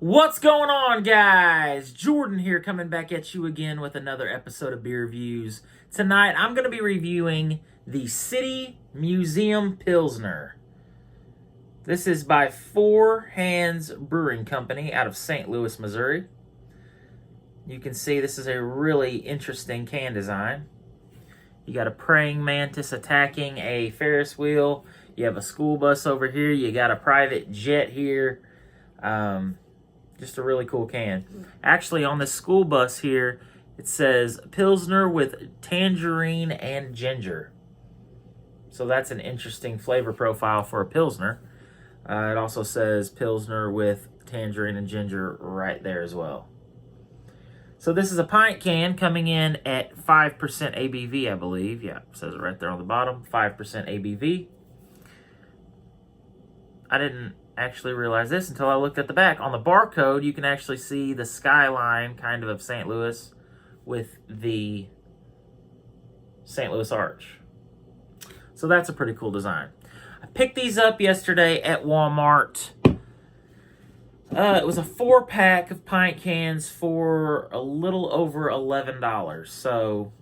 What's going on, guys? Jordan here, coming back at you again with another episode of Beer Reviews. Tonight, I'm going to be reviewing the City Museum Pilsner. This is by 4Hands Brewing Company out of St. Louis, Missouri. You can see this is a really interesting can design. You got a praying mantis attacking a Ferris wheel. You have a school bus over here. You got a private jet here. Just a really cool can. Actually, on this school bus here, it says Pilsner with tangerine and ginger. So that's an interesting flavor profile for a Pilsner. It also says Pilsner with tangerine and ginger right there as well. So this is a pint can coming in at 5% ABV, I believe. Yeah, it says it right there on the bottom, 5% ABV. I didn't actually realize this until I looked at the back. On the barcode, you can actually see the skyline kind of St. Louis with the St. Louis Arch. So that's a pretty cool design. I picked these up yesterday at Walmart. It was a 4-pack of pint cans for a little over $11. So,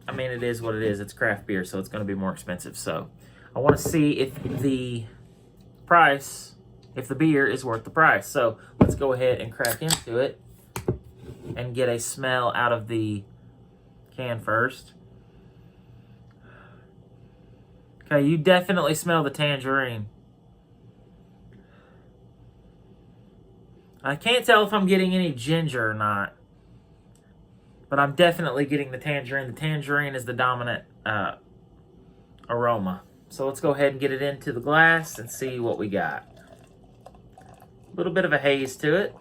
I mean, it is what it is. It's craft beer, so it's going to be more expensive. So, I want to see if the beer is worth the price. So let's go ahead and crack into it and get a smell out of the can first. Okay, you definitely smell the tangerine. I can't tell if I'm getting any ginger or not, but I'm definitely getting the tangerine. The tangerine is the dominant aroma. So let's go ahead and get it into the glass and see what we got. A little bit of a haze to it.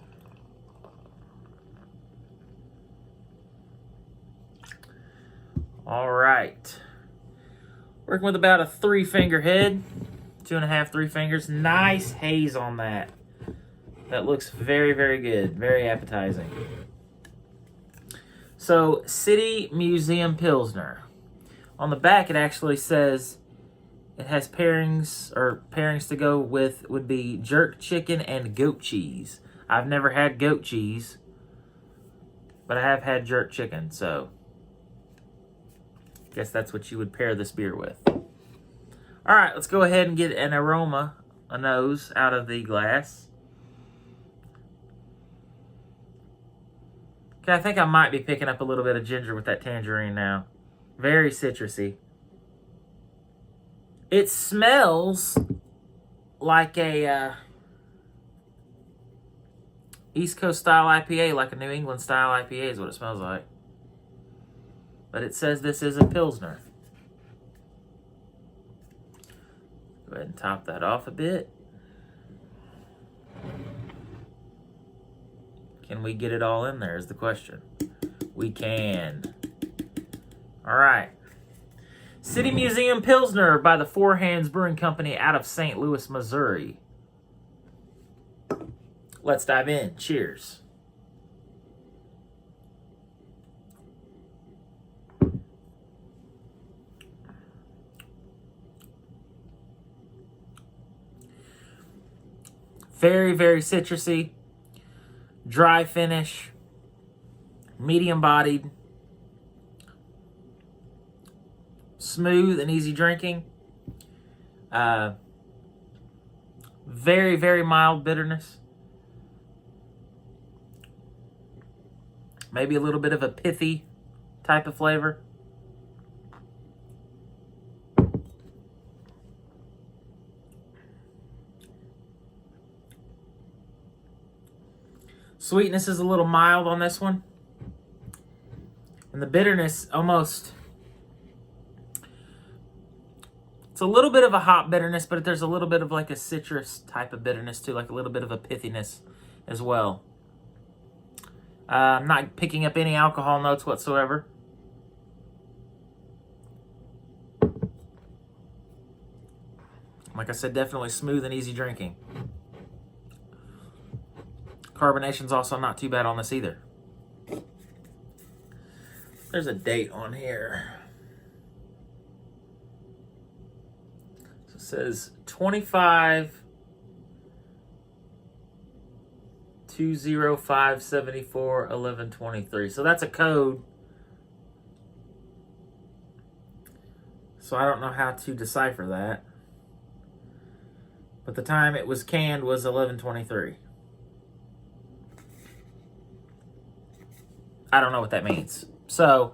All right. Working with about a 3-finger head. 2.5, 3 fingers. Nice haze on that. That looks very, very good. Very appetizing. So, City Museum Pilsner. On the back, it actually says it has pairings to go with would be jerk chicken and goat cheese. I've never had goat cheese, but I have had jerk chicken, so I guess that's what you would pair this beer with. All right, let's go ahead and get an aroma, a nose, out of the glass. Okay, I think I might be picking up a little bit of ginger with that tangerine now. Very citrusy. It smells like a East Coast style IPA, like a New England style IPA is what it smells like. But it says this is a Pilsner. Go ahead and top that off a bit. Can we get it all in there is the question. We can. All right. City Museum Pilsner by the 4Hands Brewing Company out of St. Louis, Missouri. Let's dive in. Cheers. Very, very citrusy. Dry finish. Medium bodied. Smooth and easy drinking. Very, very mild bitterness. Maybe a little bit of a pithy type of flavor. Sweetness is a little mild on this one. And the bitterness almost... It's a little bit of a hop bitterness, but there's a little bit of like a citrus type of bitterness too, like a little bit of a pithiness as well. I'm not picking up any alcohol notes whatsoever. Like I said, definitely smooth and easy drinking. Carbonation's also not too bad on this either. There's a date on here. So it says 25 205741123. So that's a code. So I don't know how to decipher that. But the time it was canned was 11:23. I don't know what that means. So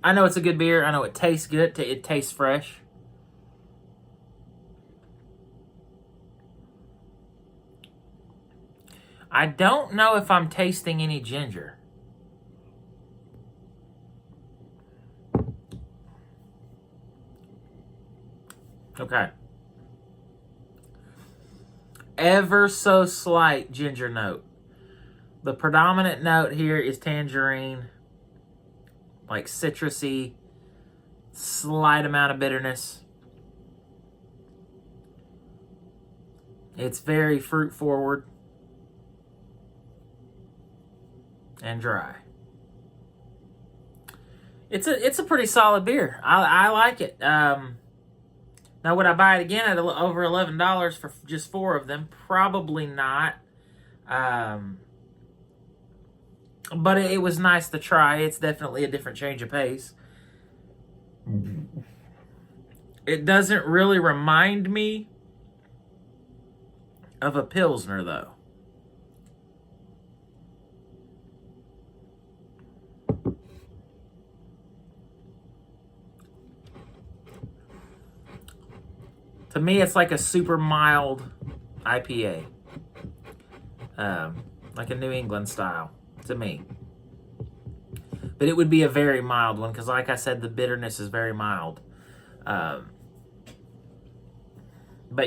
I know it's a good beer. I know it tastes good. It tastes fresh. I don't know if I'm tasting any ginger. Okay. Ever so slight ginger note. The predominant note here is tangerine, like citrusy, slight amount of bitterness. It's very fruit forward and dry. It's a pretty solid beer. I like it. Now, would I buy it again at over $11 for just 4 of them? Probably not. But it was nice to try. It's definitely a different change of pace. It doesn't really remind me of a Pilsner, though. To me, it's like a super mild IPA. Like a New England style, to me. But it would be a very mild one, because like I said, the bitterness is very mild. But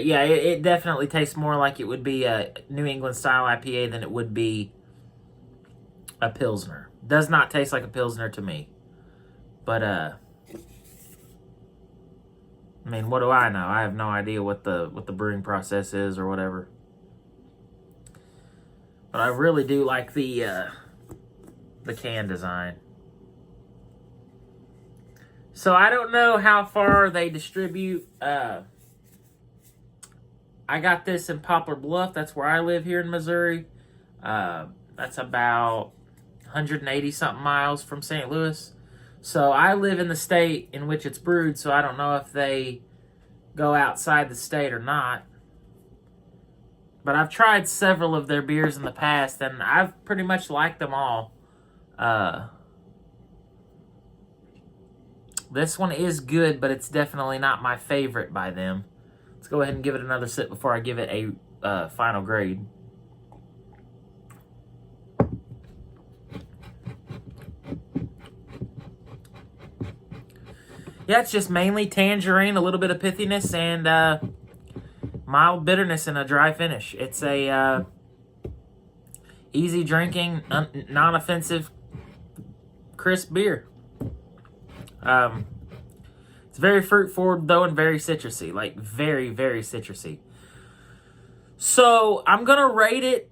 yeah, it definitely tastes more like it would be a New England style IPA than it would be a Pilsner. Does not taste like a Pilsner to me. But, I mean, what do I know? I have no idea what the brewing process is or whatever. But I really do like the can design. So I don't know how far they distribute. I got this in Poplar Bluff. That's where I live here in Missouri. That's about 180-something miles from St. Louis. So I live in the state in which it's brewed, so I don't know if they go outside the state or not. But I've tried several of their beers in the past, and I've pretty much liked them all. This one is good, but it's definitely not my favorite by them. Let's go ahead and give it another sip before I give it a final grade. Yeah, it's just mainly tangerine, a little bit of pithiness, and mild bitterness and a dry finish. It's a easy drinking, non-offensive, crisp beer. It's very fruit forward though, and very citrusy, like very, very citrusy. So I'm gonna rate it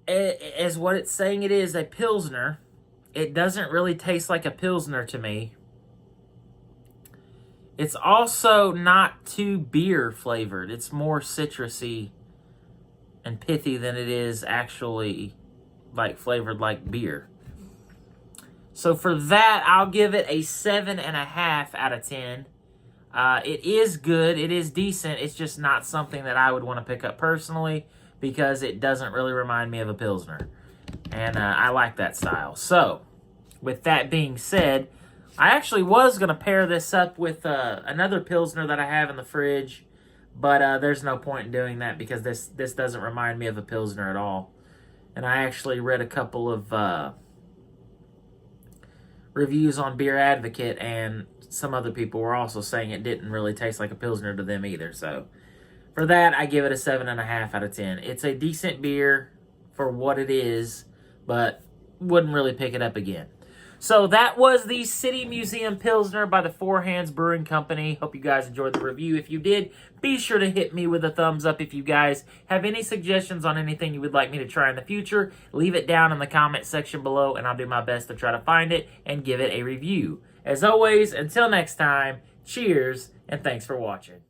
as what it's saying it is, a Pilsner. It doesn't really taste like a Pilsner to me. It's also not too beer flavored. It's more citrusy and pithy than it is actually like flavored like beer. So for that, I'll give it a 7.5 out of 10. It is good. It is decent. It's just not something that I would want to pick up personally because it doesn't really remind me of a Pilsner. And I like that style. So with that being said, I actually was going to pair this up with another Pilsner that I have in the fridge, but there's no point in doing that because this doesn't remind me of a Pilsner at all. And I actually read a couple of reviews on Beer Advocate, and some other people were also saying it didn't really taste like a Pilsner to them either. So for that, I give it a 7.5 out of 10. It's a decent beer for what it is, but wouldn't really pick it up again. So that was the City Museum Pilsner by the 4Hands Brewing Company. Hope you guys enjoyed the review. If you did, be sure to hit me with a thumbs up. If you guys have any suggestions on anything you would like me to try in the future, leave it down in the comment section below, and I'll do my best to try to find it and give it a review. As always, until next time, cheers, and thanks for watching.